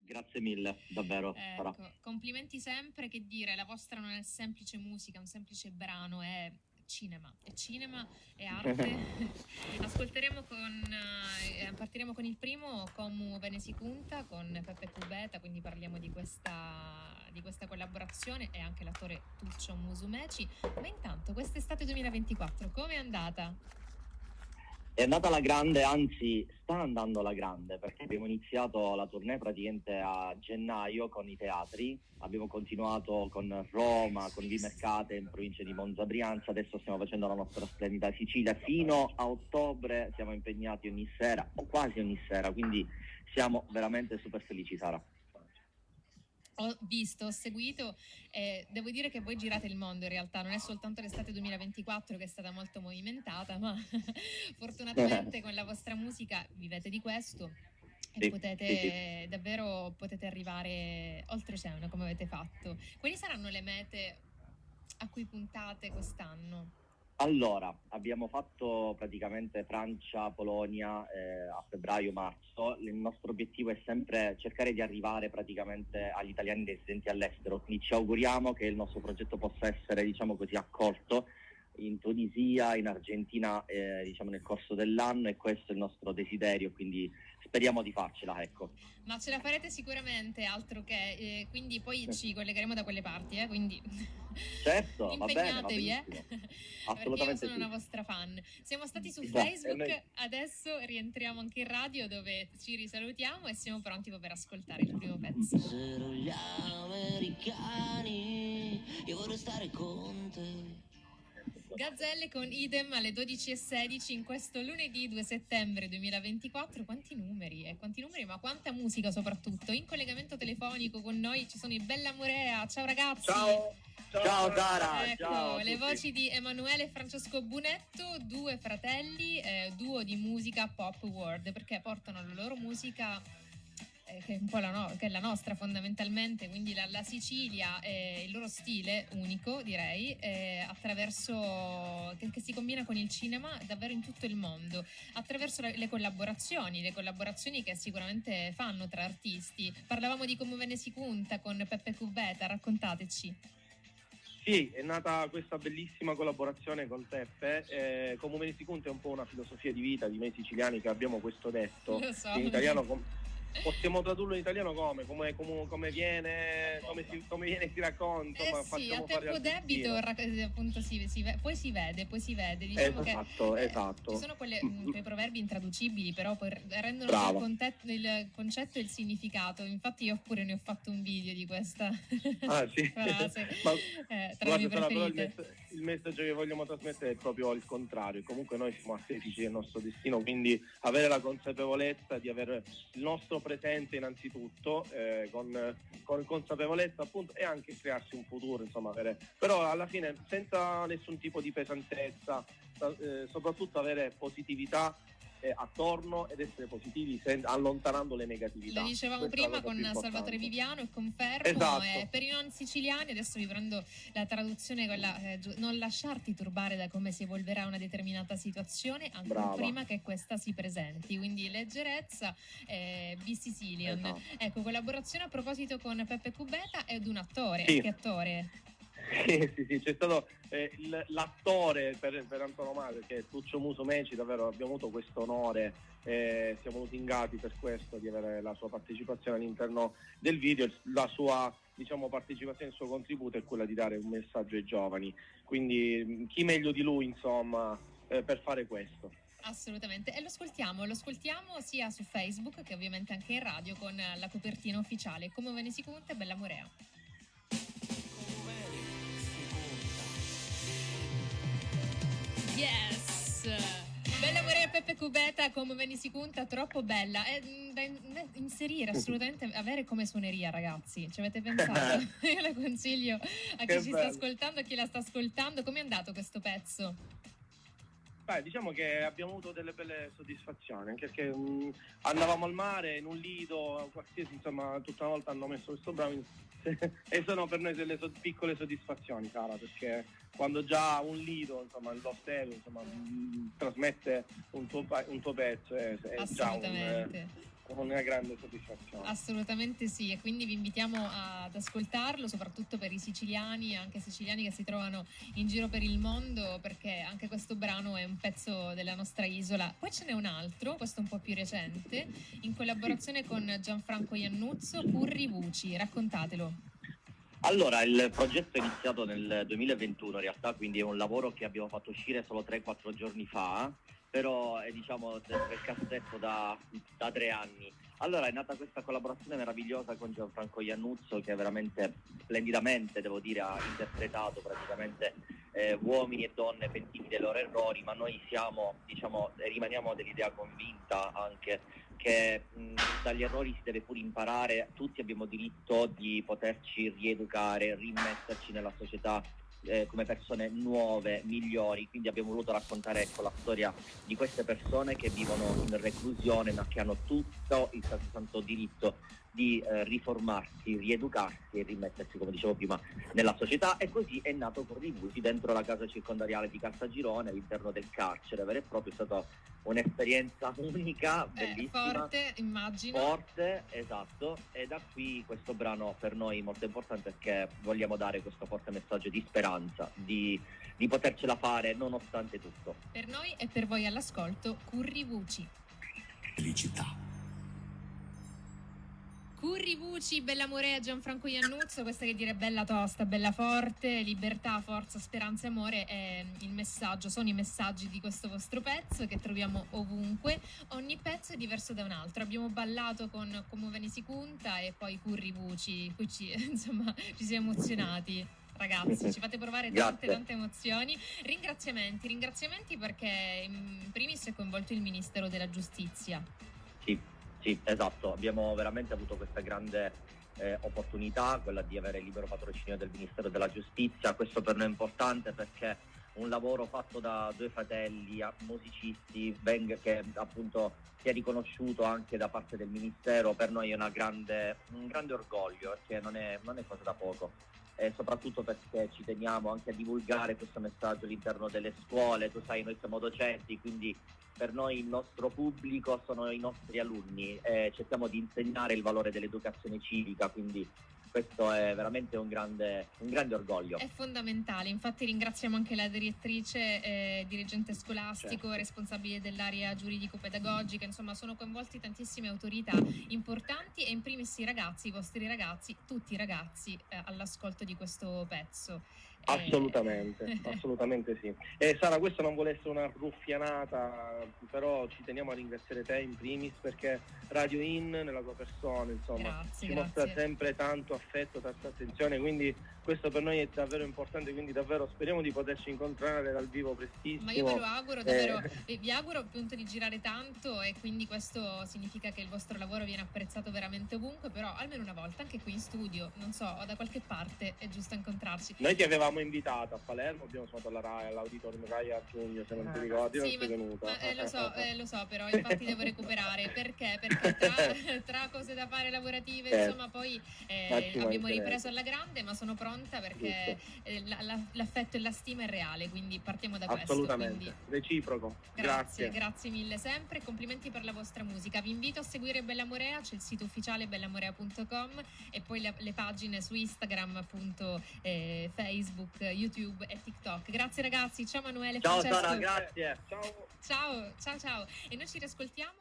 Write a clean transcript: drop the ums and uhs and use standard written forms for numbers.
Grazie mille, davvero, Sara. Ecco, complimenti sempre, che dire, la vostra non è semplice musica, un semplice brano, è cinema, è arte. Partiremo con il primo, Como Bene si Cunta, con Peppe Cubeta, quindi parliamo di questa collaborazione e anche l'attore Tuccio Musumeci. Ma intanto, quest'estate 2024, come è andata? È andata alla grande, anzi sta andando alla grande, perché abbiamo iniziato la tournée praticamente a gennaio con i teatri, abbiamo continuato con Roma, con Vimercate in provincia di Monza Brianza, adesso stiamo facendo la nostra splendida Sicilia, fino a ottobre siamo impegnati ogni sera, o quasi ogni sera, quindi siamo veramente super felici, Sara. Ho visto, ho seguito, devo dire che voi girate il mondo in realtà, non è soltanto l'estate 2024 che è stata molto movimentata, ma fortunatamente con la vostra musica vivete di questo e Sì, potete davvero arrivare oltreoceano come avete fatto. Quali saranno le mete a cui puntate quest'anno? Allora, abbiamo fatto praticamente Francia, Polonia a febbraio-marzo. Il nostro obiettivo è sempre cercare di arrivare praticamente agli italiani residenti all'estero, quindi ci auguriamo che il nostro progetto possa essere, diciamo così, accolto in Tunisia, in Argentina, diciamo nel corso dell'anno, e questo è il nostro desiderio, quindi speriamo di farcela, ecco. Ma ce la farete sicuramente, altro che, quindi poi ci collegheremo da quelle parti, quindi Certo, va bene, va impegnatevi, benissimo. perché io Assolutamente sono una sì. vostra fan. Siamo stati su E Facebook, noi... adesso rientriamo anche in radio dove ci risalutiamo e siamo pronti per ascoltare il primo pezzo. Fossero gli americani, io vorrei stare con te. Gazzelle con Idem alle 12:16 in questo lunedì 2 settembre 2024. Quanti numeri, ma quanta musica soprattutto. In collegamento telefonico con noi ci sono i Bella Morea. Ciao ragazzi. Ciao Sara, Ecco, ciao a le tutti. voci di Emanuele e Francesco Bunetto, due fratelli, duo di musica pop world, perché portano la loro musica che è un po' che è la nostra fondamentalmente, quindi la Sicilia e il loro stile unico, direi, attraverso che si combina con il cinema davvero in tutto il mondo, attraverso le collaborazioni che sicuramente fanno tra artisti. Parlavamo di Come Ve Ne Si Cunta con Peppe Cubeta, raccontateci. Sì, è nata questa bellissima collaborazione con Peppe. Come Ve Ne Si Cunta è un po' una filosofia di vita di noi siciliani, che abbiamo questo detto Lo so. in italiano. Possiamo tradurlo in italiano come viene, come viene e si racconta, ma Sì, a facciamo fare tempo al debito appunto poi si vede. Diciamo esatto, che esatto. ci sono quei proverbi intraducibili, però poi rendono il concetto e il significato. Infatti io pure ne ho fatto un video di questa Sì. frase tra Guarda, le mie però preferite. il messaggio che vogliamo trasmettere è proprio il contrario. Comunque noi siamo artefici del nostro destino, quindi avere la consapevolezza di avere il nostro presente innanzitutto, con consapevolezza appunto, e anche crearsi un futuro, insomma, però alla fine senza nessun tipo di pesantezza, soprattutto avere positività attorno ed essere positivi allontanando le negatività. Lo dicevamo Questa prima con Salvatore Viviano e confermo, esatto. Per i non siciliani, adesso vi prendo la traduzione, quella non lasciarti turbare da come si evolverà una determinata situazione ancora prima che questa si presenti, quindi leggerezza, be Sicilian. Esatto. Ecco, collaborazione a proposito con Peppe Cubeta ed un attore. Sì. Che attore? Sì, c'è stato l'attore per antonomasia, che è Tuccio Musumeci. Davvero abbiamo avuto questo onore, siamo lusingati per questo di avere la sua partecipazione all'interno del video. La sua, diciamo, partecipazione, il suo contributo è quella di dare un messaggio ai giovani, quindi chi meglio di lui, insomma, per fare questo. Assolutamente, e lo ascoltiamo sia su Facebook che ovviamente anche in radio con la copertina ufficiale Come Ve Ne Si Cunta e Bella Morea. Yes! Bella Morea e Peppe Cubeta, Come Ve Ne Si Cunta, troppo bella. È da inserire assolutamente, avere come suoneria, ragazzi. Ci avete pensato? Io la consiglio a chi ci sta ascoltando, a chi la sta ascoltando. Com'è andato questo pezzo? Beh, diciamo che abbiamo avuto delle belle soddisfazioni, anche perché andavamo al mare, in un lido, qualsiasi, insomma, tutta una volta hanno messo questo brano e sono per noi delle piccole soddisfazioni, Sara, perché quando già un lido, insomma, lo stereo, insomma, trasmette un tuo pezzo, è già una grande soddisfazione. Assolutamente sì, e quindi vi invitiamo ad ascoltarlo, soprattutto per i siciliani, anche siciliani che si trovano in giro per il mondo, perché anche questo brano è un pezzo della nostra isola. Poi ce n'è un altro, questo un po' più recente, in collaborazione con Gianfranco Iannuzzo, Curri Vuci, raccontatelo. Allora, il progetto è iniziato nel 2021 in realtà, quindi è un lavoro che abbiamo fatto uscire solo 3-4 giorni fa, però è diciamo sempre il cassetto da 3 anni. Allora è nata questa collaborazione meravigliosa con Gianfranco Iannuzzo che veramente splendidamente, devo dire, ha interpretato praticamente uomini e donne pentiti dei loro errori, ma noi siamo, diciamo, rimaniamo dell'idea convinta anche che dagli errori si deve pure imparare, tutti abbiamo diritto di poterci rieducare, rimetterci nella società come persone nuove, migliori, quindi abbiamo voluto raccontare la storia di queste persone che vivono in reclusione ma che hanno tutto il santo diritto di riformarsi, rieducarsi e rimettersi, come dicevo prima, nella società, e così è nato Curri Vuci dentro la casa circondariale di Caltagirone, all'interno del carcere vero e proprio. È stata un'esperienza unica, bellissima, forte, immagino. Forte, esatto, e da qui questo brano per noi molto importante perché vogliamo dare questo forte messaggio di speranza, di potercela fare nonostante tutto. Per noi e per voi all'ascolto, Curri Vuci. Felicità. Curri Vuci, Bella Morea, Gianfranco Iannuzzo, questa che dire bella tosta, bella forte, libertà, forza, speranza e amore è il messaggio, sono i messaggi di questo vostro pezzo che troviamo ovunque. Ogni pezzo è diverso da un altro. Abbiamo ballato con Come Ve ne si conta e poi Curri Vuci, qui insomma ci siamo emozionati. Ragazzi, ci fate provare tante emozioni. Ringraziamenti perché in primis è coinvolto il Ministero della Giustizia. Sì, esatto, abbiamo veramente avuto questa grande opportunità, quella di avere il libero patrocinio del Ministero della Giustizia. Questo per noi è importante perché un lavoro fatto da due fratelli musicisti che appunto sia riconosciuto anche da parte del Ministero, per noi è un grande orgoglio, perché non è cosa da poco. E soprattutto perché ci teniamo anche a divulgare questo messaggio all'interno delle scuole. Tu sai, noi siamo docenti, quindi per noi il nostro pubblico sono i nostri alunni, cerchiamo di insegnare il valore dell'educazione civica, quindi questo è veramente un grande orgoglio. È fondamentale, infatti ringraziamo anche la direttrice, dirigente scolastico, certo, responsabile dell'area giuridico-pedagogica, insomma sono coinvolti tantissime autorità importanti e in primis i ragazzi, i vostri ragazzi, tutti i ragazzi all'ascolto di questo pezzo. Assolutamente sì. E Sara, questa non vuole essere una ruffianata, però ci teniamo a ringraziare te in primis perché Radio In nella tua persona, insomma, ci mostra sempre tanto affetto, tanta attenzione, quindi questo per noi è davvero importante, quindi davvero speriamo di poterci incontrare dal vivo prestissimo. Ma io ve lo auguro davvero, vi auguro appunto di girare tanto e quindi questo significa che il vostro lavoro viene apprezzato veramente ovunque, però almeno una volta anche qui in studio, non so, o da qualche parte è giusto incontrarci. Noi ti avevamo invitato a Palermo, abbiamo suonato alla RAI, all'Auditorium RAI a giugno, se non ti ricordi, non sei venuta. Lo so, però infatti devo recuperare, perché tra cose da fare lavorative, insomma, poi abbiamo ripreso alla grande, ma sono pronta perché l'affetto e la stima è reale, quindi partiamo da questo. Assolutamente, reciproco. Grazie mille sempre, complimenti per la vostra musica. Vi invito a seguire Bella Morea, c'è il sito ufficiale bellamorea.com e poi le pagine su Instagram, appunto, Facebook, YouTube e TikTok. Grazie ragazzi, ciao Manuele. Ciao Francesco. Sara, grazie. Ciao. Ciao. E noi ci riascoltiamo